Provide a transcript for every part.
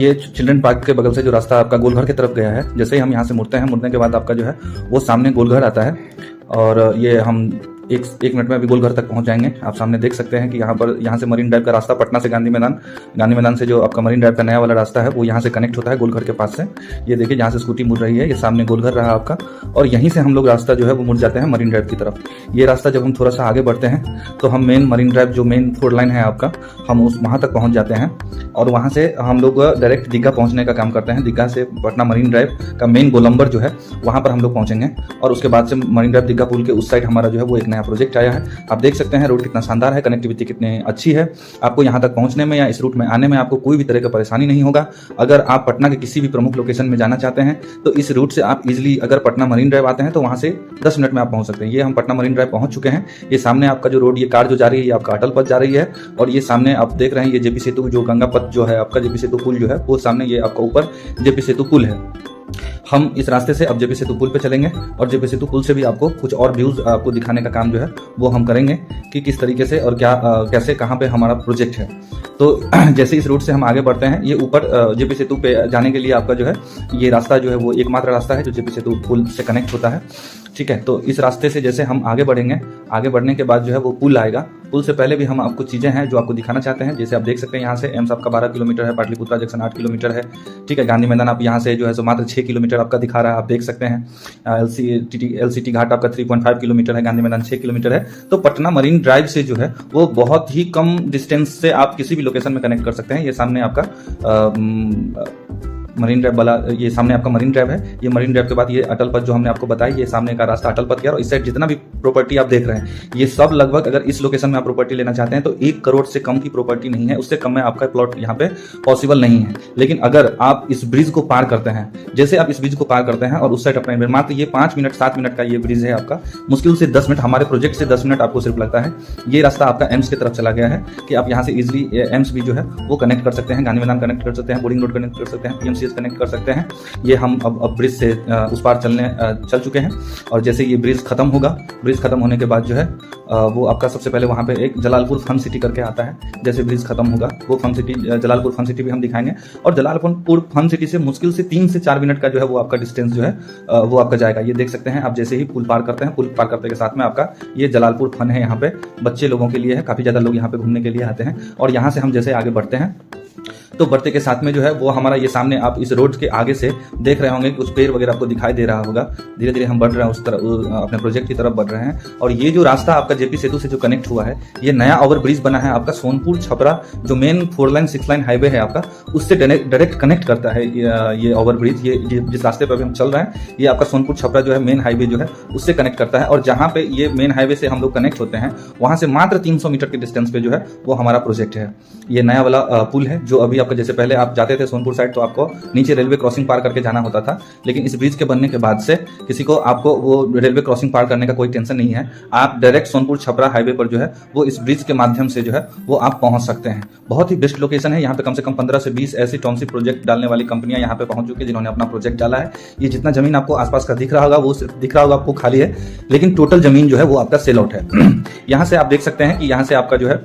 ये children park के बगल से जो रास्ता आपका गोलघर की तरफ गया है, जैसे ही हम यहाँ से मुड़ते हैं, मुड़ने के बाद आपका जो है वो सामने गोलघर आता है। और ये हम एक मिनट में अभी गोलघर तक पहुंच जाएंगे। आप सामने देख सकते हैं कि यहाँ से मरीन ड्राइव का रास्ता पटना से गांधी मैदान से जो आपका मरीन ड्राइव का नया वाला रास्ता है वो यहाँ से कनेक्ट होता है गोलघर के पास से। ये देखिए जहाँ से स्कूटी मुड़ रही है, ये सामने गोलघर रहा आपका, और यहीं से हम लोग रास्ता जो है वो मुड़ जाते हैं मरीन ड्राइव की तरफ। ये रास्ता जब हम थोड़ा सा आगे बढ़ते हैं तो हम मेन मरीन ड्राइव जो मेन 4 लाइन है आपका, हम वहाँ तक पहुँच जाते हैं। और वहाँ से हम लोग डायरेक्ट दीघा पहुँचने का काम करते हैं। दीघा से पटना मरीन ड्राइव का मेन गोलंबर जो है वहाँ पर हम लोग पहुँचेंगे। और उसके बाद से मरीन ड्राइव दीघा पुल के उस साइड हमारा जो है वो एक नया प्रोजेक्ट आया है। आप देख सकते हैं रोड कितना शानदार है, कनेक्टिविटी कितनी अच्छी है। आपको यहाँ तक पहुँचने में या इस रूट में आने में आपको कोई भी तरह का परेशानी नहीं होगा। अगर आप पटना के किसी भी प्रमुख लोकेशन में जाना चाहते हैं तो इस रूट से आप इजीली अगर पटना मरीन ड्राइव आते हैं तो वहाँ से 10 मिनट में आप पहुँच सकते हैं। ये हम पटना मरीन ड्राइव पहुँच चुके हैं। ये सामने आपका जो रोड, ये कार जो जा रही है ये आपका अटल पथ जा रही है। और ये सामने आप देख रहे हैं ये जेपी सेतु जो गंगा पथ जो है आपका, जेपी सेतु पुल जो है वो सामने, ये आपका ऊपर जेपी सेतु पुल है। हम इस रास्ते से अब जेपी सेतु पुल पे चलेंगे और जेपी सेतु पुल से भी आपको कुछ और व्यूज आपको दिखाने का काम जो है वो हम करेंगे कि किस तरीके से और क्या कैसे कहाँ पे हमारा प्रोजेक्ट है। तो जैसे इस रूट से हम आगे बढ़ते हैं, ये ऊपर जेपी सेतु पे जाने के लिए आपका जो है ये रास्ता जो है वो एकमात्र रास्ता है जो जेपी सेतु पुल से कनेक्ट होता है। ठीक है, तो इस रास्ते से जैसे हम आगे बढ़ेंगे, आगे बढ़ने के बाद जो है वो पुल आएगा। पुल से पहले भी हम आपको चीज़ें हैं जो आपको दिखाना चाहते हैं। जैसे आप देख सकते हैं यहाँ से एम्स आपका 12 किलोमीटर है, पाटलिपुत्रा जंक्शन 8 किलोमीटर है। ठीक है, गांधी मैदान आप यहाँ से जो है सो मात्र 6 किलोमीटर आपका दिखा रहा है, आप देख सकते हैं। एलसीटी घाट आपका 3.5 किलोमीटर है, गांधी मैदान 6 किलोमीटर है। तो पटना मरीन ड्राइव से जो है वो बहुत ही कम डिस्टेंस से आप किसी भी लोकेशन में कनेक्ट कर सकते हैं। ये सामने आपका मरीन ड्राइव वाला, ये सामने आपका मरीन ड्राइव है। ये मरीन ड्राइव के बाद ये अटल पथ जो हमने आपको बताया, ये सामने का रास्ता अटल पथ गया। और इस साइड जितना भी प्रॉपर्टी आप देख रहे हैं ये सब लगभग, अगर इस लोकेशन में आप प्रॉपर्टी लेना चाहते हैं तो 1 करोड़ से कम की प्रॉपर्टी नहीं है, उससे कम में आपका प्लॉट यहाँ पे पॉसिबल नहीं है। लेकिन अगर आप इस ब्रिज को पार करते हैं, जैसे आप इस ब्रिज को पार करते हैं और उस साइड अपना, मात्र ये 5 मिनट 7 मिनट का ये ब्रिज है आपका, मुश्किल से 10 मिनट, हमारे प्रोजेक्ट से 10 मिनट आपको सिर्फ लगता है। ये रास्ता आपका एम्स की तरफ चला गया है कि आप यहाँ से इजिली एम्स भी जो है वो कनेक्ट कर सकते हैं, गांधी मैदान कनेक्ट कर सकते हैं, बोरिंग रोड कनेक्ट कर सकते हैं, पीएमसीएच कनेक्ट कर सकते हैं। ये हम अब ब्रिज से उस पार चल चुके हैं। और जैसे ये ब्रिज खत्म होगा, ब्रिज खत्म होने के बाद जो है वो आपका सबसे पहले वहाँ पे एक जलालपुर फन सिटी करके आता है। जैसे ब्रिज खत्म होगा वो fun city, Jalalpur fun city भी हम दिखाएंगे। और जलालपुर फन सिटी से मुश्किल से 3 से 4 मिनट का जो है वो आपका डिस्टेंस जो है वो आपका जाएगा। ये देख सकते हैं आप, जैसे ही पुल पार करते हैं, पुल पार करते के साथ में आपका ये जलालपुर फन है। यहाँ पे बच्चे लोगों के लिए है, काफी ज्यादा लोग यहाँ पे घूमने के लिए आते हैं। और यहाँ से हम जैसे आगे बढ़ते हैं तो बढ़ते के साथ में जो है वो हमारा ये सामने आप इस रोड के आगे से देख रहे होंगे कि कुछ पेड़ वगैरह आपको दिखाई दे रहा होगा। धीरे धीरे हम बढ़ रहे हैं उस तरफ, अपने प्रोजेक्ट की तरफ बढ़ रहे हैं। और ये जो रास्ता आपका जेपी सेतु से जो कनेक्ट हुआ है, ये नया ओवर ब्रिज बना है आपका सोनपुर छपरा, जो मेन 4 लाइन 6 लाइन हाईवे है आपका, उससे डायरेक्ट कनेक्ट करता है ये ओवर ब्रिज। ये जिस रास्ते पर हम चल रहे हैं ये आपका सोनपुर छपरा जो है मेन हाईवे जो है उससे कनेक्ट करता है। और जहाँ पे ये मेन हाईवे से हम लोग कनेक्ट होते हैं वहां से मात्र 300 मीटर के डिस्टेंस पे जो है वो हमारा प्रोजेक्ट है। ये नया वाला पुल है जो अभी आपका, जैसे पहले आप जाते थे सोनपुर साइड तो आपको नीचे रेलवे क्रॉसिंग पार करके जाना होता था, लेकिन इस ब्रिज के बनने के बाद से किसी को आपको वो रेलवे क्रॉसिंग पार करने का कोई टेंशन नहीं है। आप डायरेक्ट सोनपुर छपरा हाईवे पर जो है वो इस ब्रिज के माध्यम से जो है वो आप पहुंच सकते हैं। बहुत ही बेस्ट लोकेशन है। यहाँ पे कम से कम 15 से 20 ऐसी टाउनशिप प्रोजेक्ट डालने वाली कंपनियां यहाँ पे पहुंच चुकी है जिन्होंने अपना प्रोजेक्ट डाला है। ये जितना जमीन आपको आसपास का दिख रहा होगा वो दिख रहा होगा आपको खाली है, लेकिन टोटल जमीन जो है वो आपका सेल आउट है। यहाँ से आप देख सकते हैं कि यहाँ से आपका जो है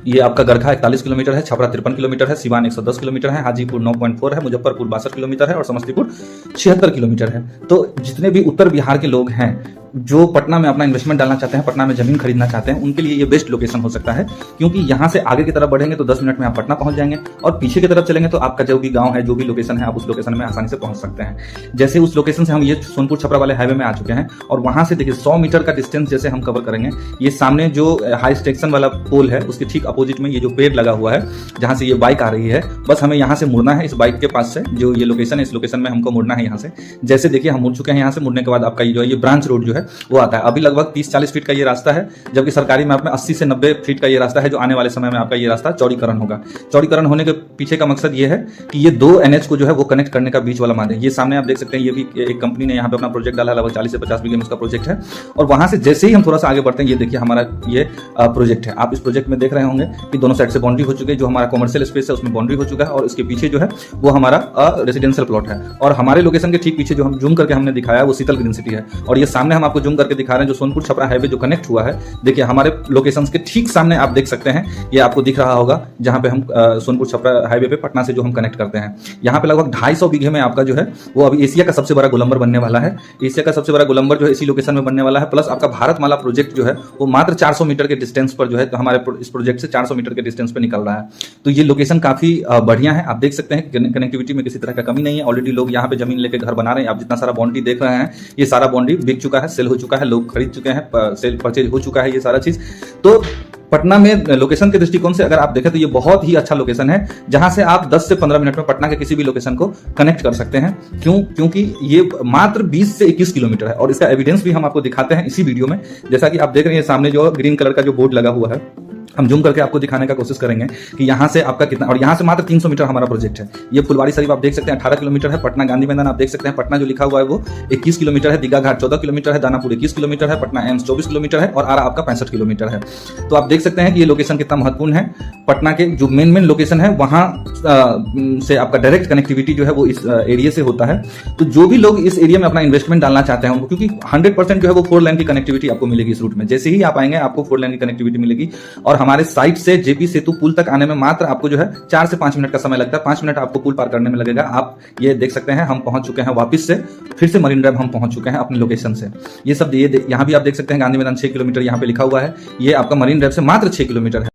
ये आपका गरखा 41 किलोमीटर है, छपरा 53 किलोमीटर है, सिवान 110 किलोमीटर है, हाजीपुर 9.4 है, मुजफ्फरपुर 62 किलोमीटर है और समस्तीपुर 76 किलोमीटर है। तो जितने भी उत्तर बिहार के लोग हैं जो पटना में अपना इन्वेस्टमेंट डालना चाहते हैं, पटना में जमीन खरीदना चाहते हैं, उनके लिए ये बेस्ट लोकेशन हो सकता है। क्योंकि यहाँ से आगे की तरफ बढ़ेंगे तो 10 मिनट में आप पटना पहुंच जाएंगे और पीछे की तरफ चलेंगे तो आपका जो भी गांव है, जो भी लोकेशन है, आप उस लोकेशन में आसानी से पहुंच सकते हैं। जैसे उस लोकेशन से हम ये सोनपुर छपरा वाले हाईवे में आ चुके हैं और वहां से देखिए 100 मीटर का डिस्टेंस जैसे हम कवर करेंगे। ये सामने जो हाई स्टेशन वाला पोल है उसके ठीक अपोजिट में ये जो पेड़ लगा हुआ है जहां से ये बाइक आ रही है, बस हमें यहाँ से मुड़ना है। इस बाइक के पास से जो ये लोकेशन है, इस लोकेशन में हमको मुड़ना है यहाँ से। जैसे देखिए हम मुड़ चुके हैं, यहाँ से मुड़ने के बाद आपका ये जो है ये ब्रांच रोड जो है वो आता है। अभी लगभग 30-40 फीट का ये रास्ता है, जबकि सरकारी मैप में 80 से 90 फीट का ये रास्ता है जो आने वाले समय में आपका ये रास्ता चौड़ीकरण होगा। चौड़ीकरण होने के पीछे का मकसद ये है कि ये 2 NH को जो है वो कनेक्ट करने का बीच वाला मार्ग है। ये सामने आप देख सकते हैं, ये भी एक कंपनी ने यहाँ पे अपना प्रोजेक्ट डाला, लगभग 40 से 50 बीघे में उसका प्रोजेक्ट है। और वहां से जैसे ही हम थोड़ा सा आगे बढ़ते हैं, ये देखिए हमारा ये प्रोजेक्ट है। आप इस प्रोजेक्ट में देख रहे होंगे कि दोनों साइड से बाउंड्री हो चुकी है। जो हमारा कॉमर्शियल स्पेस है उसमें बाउंड्री हो चुका है और इसके पीछे जो है वो हमारा रेसिडेंशियल प्लॉट है। और हमारे लोकेशन के ठीक पीछे जो हम जूम करके हमने दिखाया है वो शीतल ग्रीन सिटी है। और ये सामने हम आपको जूम करके दिखा रहे हैं जो सोनपुर छपरा हाईवे जो कनेक्ट हुआ है। देखिए हमारे लोकेशंस के ठीक सामने आप देख सकते हैं, ये आपको दिख रहा होगा जहां पे हम सोनपुर छपरा हाईवे पे पटना से जो हम कनेक्ट करते हैं। यहाँ पे लगभग 250 बीघे में आपका जो है वो अभी एशिया का सबसे बड़ा गोलंबर बनने वाला है। एशिया का सबसे बड़ा गोलंबर जो है इसी लोकेशन में बनने वाला है। प्लस आपका भारतमाला प्रोजेक्ट जो है वो मात्र 400 मीटर के डिस्टेंस पर जो है, तो हमारे इस प्रोजेक्ट से 400 मीटर के डिस्टेंस पर निकल रहा है। तो ये लोकेशन काफी बढ़िया है। आप देख सकते हैं कनेक्टिविटी में किसी तरह का कमी नहीं है। ऑलरेडी लोग यहाँ पे जमीन लेके घर बना रहे हैं। आप जितना सारा बाउंड्री देख रहे हैं ये सारा बाउंड्री बिक चुका है, सेल हो चुका है, लोग खरीद चुके हैं, सेल परचेज हो चुका है ये सारा चीज। तो पटना में लोकेशन के दृष्टिकोण से अगर आप देखें तो ये बहुत ही अच्छा लोकेशन है, जहां से आप 10 से 15 मिनट में पटना के किसी भी लोकेशन को कनेक्ट कर सकते हैं। क्योंकि ये मात्र 20 से 21 किलोमीटर है और इसका एविडेंस भी हम आपको दिखाते हैं इसी वीडियो में। जैसा कि आप देख रहे हैं सामने जो ग्रीन कलर का जो बोर्ड लगा हुआ है, हम जूम करके आपको दिखाने का कोशिश करेंगे कि यहाँ से आपका कितना, और यहाँ से मात्र 300 मीटर हमारा प्रोजेक्ट है। ये फुलवारी शरीफ आप देख सकते हैं 18 किलोमीटर है, पटना गांधी मैदान आप देख सकते हैं पटना जो लिखा हुआ है वो 21 किलोमीटर है, दीघा घाट 14 किलोमीटर है, दानापुर 21 किलोमीटर है, पटना एम्स 24 किलोमीटर है और आरा आपका 65 किलोमीटर है। तो आप देख सकते हैं कि ये लोकेशन कितना महत्वपूर्ण है। पटना के जो मेन लोकेशन है वहां से आपका डायरेक्ट कनेक्टिविटी जो है वो इस एरिया से होता है। तो जो भी लोग इस एरिया में अपना इन्वेस्टमेंट डालना चाहते हैं उनको, क्योंकि 100% जो है वो 4 लेन की कनेक्टिविटी आपको मिलेगी इस रूट में। जैसे ही आप आएंगे आपको 4 लेन की कनेक्टिविटी मिलेगी और हमारे साइट से जेपी सेतु पुल तक आने में मात्र आपको जो है 4 से 5 मिनट का समय लगता है। 5 मिनट आपको पुल पार करने में लगेगा। आप ये देख सकते हैं हम पहुंच चुके हैं वापस से, फिर से मरीन ड्राइव हम पहुंच चुके हैं अपनी लोकेशन से। ये सब यहाँ भी आप देख सकते हैं गांधी मैदान 6 किलोमीटर यहाँ पे लिखा हुआ है, ये आपका मरीन ड्राइव से मात्र 6 किलोमीटर है।